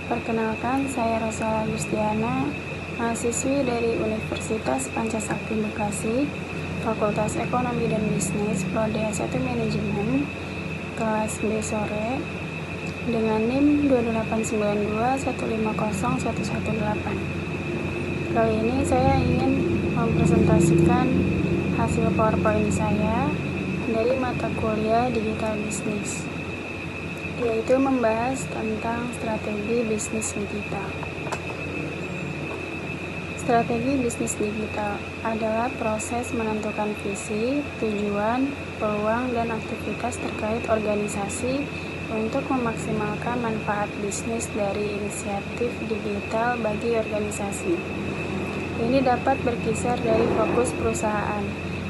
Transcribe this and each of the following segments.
Perkenalkan, saya Rosa Agustiana, mahasiswi dari Universitas Pancasakti Bekasi, Fakultas Ekonomi dan Bisnis, Prodi S1 Manajemen, kelas B sore, dengan NIM 2892150118. Kali ini saya ingin mempresentasikan hasil PowerPoint saya dari mata kuliah Digital Business, yaitu membahas tentang strategi bisnis digital. Strategi bisnis digital adalah proses menentukan visi, tujuan, peluang, dan aktivitas terkait organisasi untuk memaksimalkan manfaat bisnis dari inisiatif digital bagi organisasi. Ini dapat berkisar dari fokus perusahaan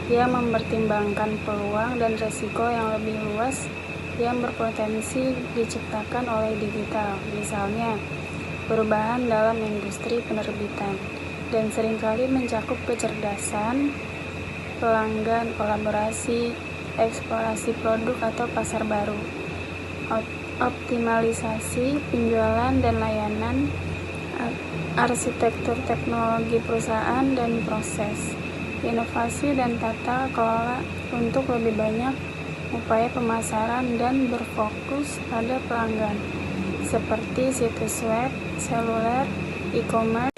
yang mempertimbangkan peluang dan risiko yang lebih luas yang berpotensi diciptakan oleh digital, misalnya perubahan dalam industri penerbitan, dan seringkali mencakup kecerdasan pelanggan, kolaborasi, eksplorasi produk atau pasar baru, optimalisasi penjualan dan layanan, arsitektur teknologi perusahaan dan proses, inovasi dan tata kelola untuk lebih banyak upaya pemasaran dan berfokus pada pelanggan, seperti situs web, seluler, e-commerce,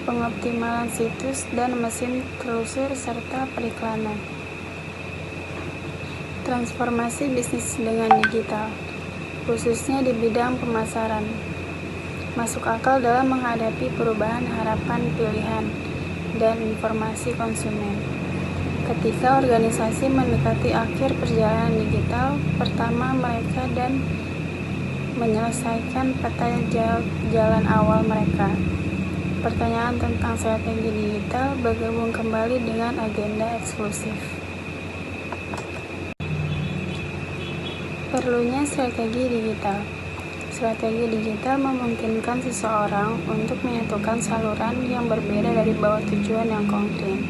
pengoptimalan situs dan mesin telusur, serta periklanan. Transformasi bisnis dengan digital, khususnya di bidang pemasaran, masuk akal dalam menghadapi perubahan harapan pilihan dan informasi konsumen. Ketika organisasi mendekati akhir perjalanan digital, pertama mereka dan menyelesaikan peta jalan awal mereka. Pertanyaan tentang strategi digital bergabung kembali dengan agenda eksklusif. Perlunya strategi digital. Strategi digital memungkinkan seseorang untuk menyatukan saluran yang berbeda dari bawah tujuan yang konkret.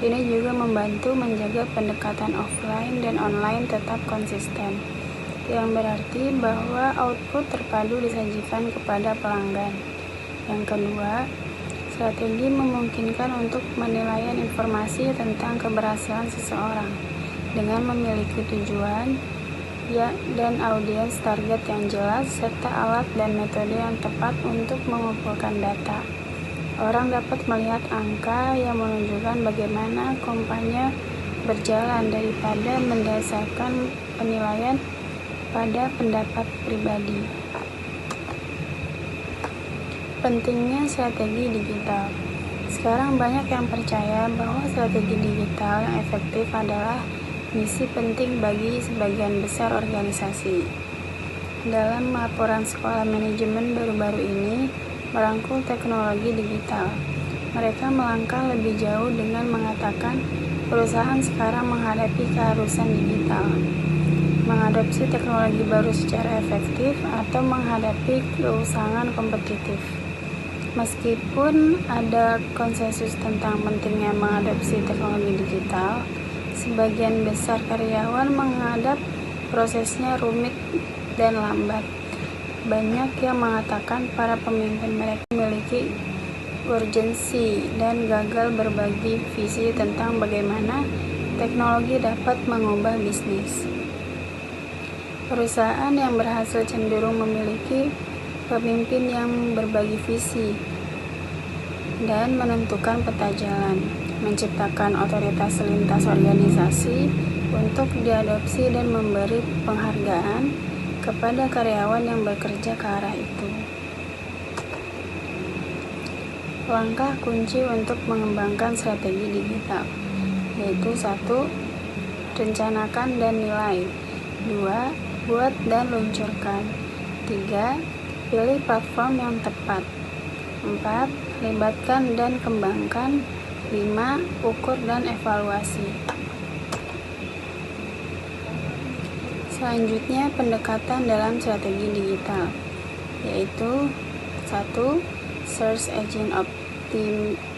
Ini juga membantu menjaga pendekatan offline dan online tetap konsisten, yang berarti bahwa output terpadu disajikan kepada pelanggan. Yang kedua, strategi memungkinkan untuk penilaian informasi tentang keberhasilan seseorang dengan memiliki tujuan dan audiens target yang jelas, serta alat dan metode yang tepat untuk mengumpulkan data. Orang dapat melihat angka yang menunjukkan bagaimana kampanye berjalan daripada mendasarkan penilaian pada pendapat pribadi. Pentingnya strategi digital. Sekarang banyak yang percaya bahwa strategi digital yang efektif adalah misi penting bagi sebagian besar organisasi. Dalam laporan sekolah manajemen baru-baru ini merangkul teknologi digital, mereka melangkah lebih jauh dengan mengatakan perusahaan sekarang menghadapi keharusan digital, mengadopsi teknologi baru secara efektif, atau menghadapi keusangan kompetitif. Meskipun ada konsensus tentang pentingnya mengadopsi teknologi digital, sebagian besar karyawan menganggap prosesnya rumit dan lambat. Banyak yang mengatakan para pemimpin mereka memiliki urgensi dan gagal berbagi visi tentang bagaimana teknologi dapat mengubah bisnis. Perusahaan yang berhasil cenderung memiliki pemimpin yang berbagi visi dan menentukan peta jalan, menciptakan otoritas lintas organisasi untuk diadopsi dan memberi penghargaan kepada karyawan yang bekerja ke arah itu. Langkah kunci untuk mengembangkan strategi digital, yaitu 1. Rencanakan dan nilai. 2. Buat dan luncurkan. 3. Pilih platform yang tepat. 4. Libatkan dan kembangkan. 5. Ukur dan evaluasi. Selanjutnya, pendekatan dalam strategi digital, yaitu 1. Search Engine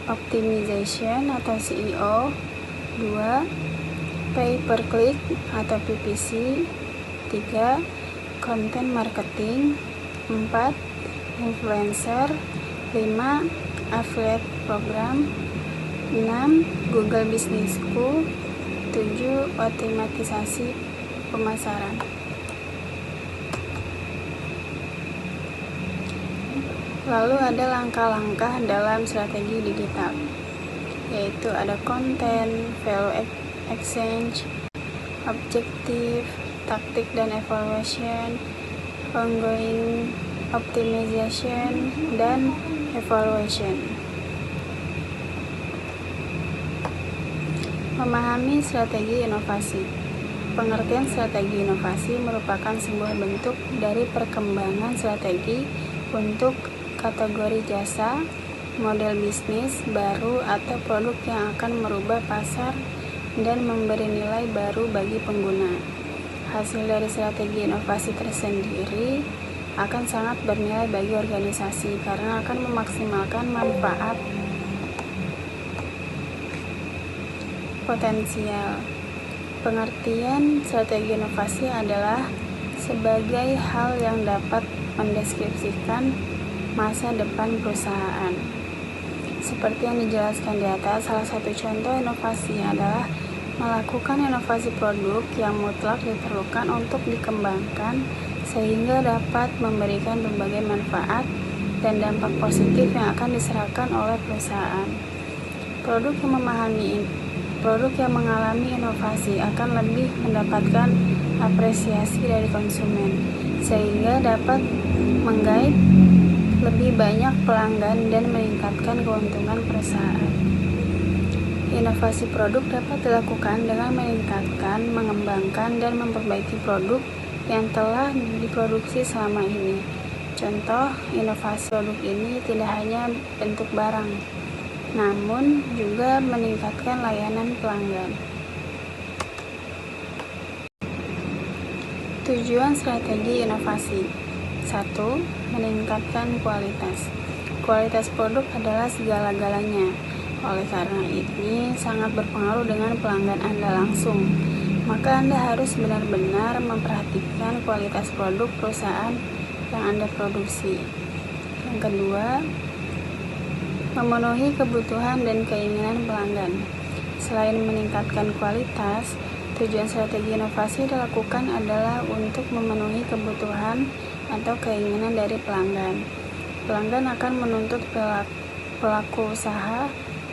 Optimization atau SEO. 2. Pay per click atau PPC. 3. Content marketing. 4. Influencer. 5. Affiliate program. 6. Google Business School. 7. Otomatisasi pemasaran. Lalu ada langkah-langkah dalam strategi digital, yaitu ada konten, value exchange, objektif, taktik dan evaluation, ongoing optimization, dan evaluation. Memahami strategi inovasi. Pengertian strategi inovasi merupakan sebuah bentuk dari perkembangan strategi untuk kategori jasa, model bisnis baru atau produk yang akan merubah pasar dan memberi nilai baru bagi pengguna. Hasil dari strategi inovasi tersendiri akan sangat bernilai bagi organisasi karena akan memaksimalkan manfaat potensial. Pengertian strategi inovasi adalah sebagai hal yang dapat mendeskripsikan masa depan perusahaan. Seperti yang dijelaskan di atas, salah satu contoh inovasi adalah melakukan inovasi produk yang mutlak diperlukan untuk dikembangkan sehingga dapat memberikan berbagai manfaat dan dampak positif yang akan diserahkan oleh perusahaan. Produk yang mengalami inovasi akan lebih mendapatkan apresiasi dari konsumen sehingga dapat menggait lebih banyak pelanggan dan meningkatkan keuntungan perusahaan. Inovasi produk dapat dilakukan dengan meningkatkan, mengembangkan, dan memperbaiki produk yang telah diproduksi selama ini. Contoh, inovasi produk ini tidak hanya bentuk barang, namun juga meningkatkan layanan pelanggan. Tujuan strategi inovasi. 1. Meningkatkan kualitas. Kualitas produk adalah segala-galanya. Oleh karena ini sangat berpengaruh dengan pelanggan Anda langsung. Maka Anda harus benar-benar memperhatikan kualitas produk perusahaan yang Anda produksi. Yang kedua, memenuhi kebutuhan dan keinginan pelanggan. Selain meningkatkan kualitas, tujuan strategi inovasi dilakukan adalah untuk memenuhi kebutuhan atau keinginan dari pelanggan. Pelanggan akan menuntut pelaku usaha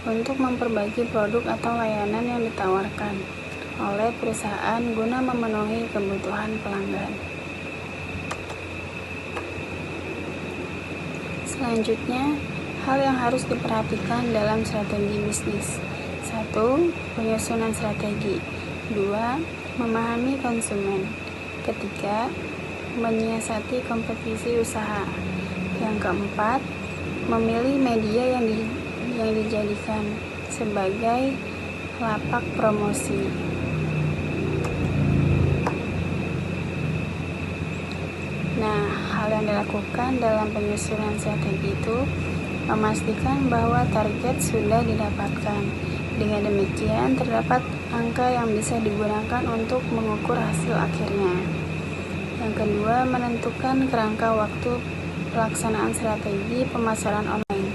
untuk memperbaiki produk atau layanan yang ditawarkan oleh perusahaan guna memenuhi kebutuhan pelanggan. Selanjutnya, hal yang harus diperhatikan dalam strategi bisnis. 1. Penyusunan strategi. 2. Memahami konsumen. Ketiga, menyiasati kompetisi usaha. Yang keempat, memilih media yang dijadikan sebagai lapak promosi. Nah, hal yang dilakukan dalam penyusunan strategi itu memastikan bahwa target sudah didapatkan. Dengan demikian, terdapat angka yang bisa digunakan untuk mengukur hasil akhirnya. Yang kedua, menentukan kerangka waktu pelaksanaan strategi pemasaran online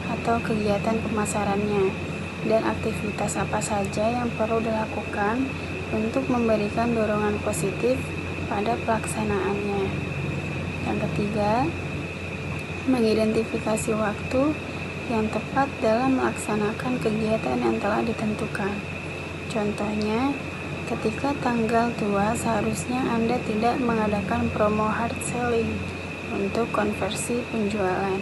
atau kegiatan pemasarannya dan aktivitas apa saja yang perlu dilakukan untuk memberikan dorongan positif pada pelaksanaannya. Yang ketiga, mengidentifikasi waktu yang tepat dalam melaksanakan kegiatan yang telah ditentukan. Contohnya, ketika tanggal tua seharusnya Anda tidak mengadakan promo hard selling untuk konversi penjualan.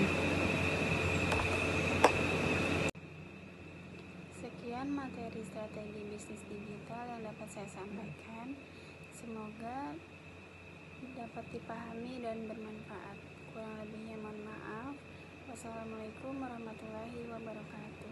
Sekian materi strategi bisnis digital yang dapat saya sampaikan. Semoga dapat dipahami dan bermanfaat. Kurang lebihnya mohon maaf. Wassalamualaikum warahmatullahi wabarakatuh.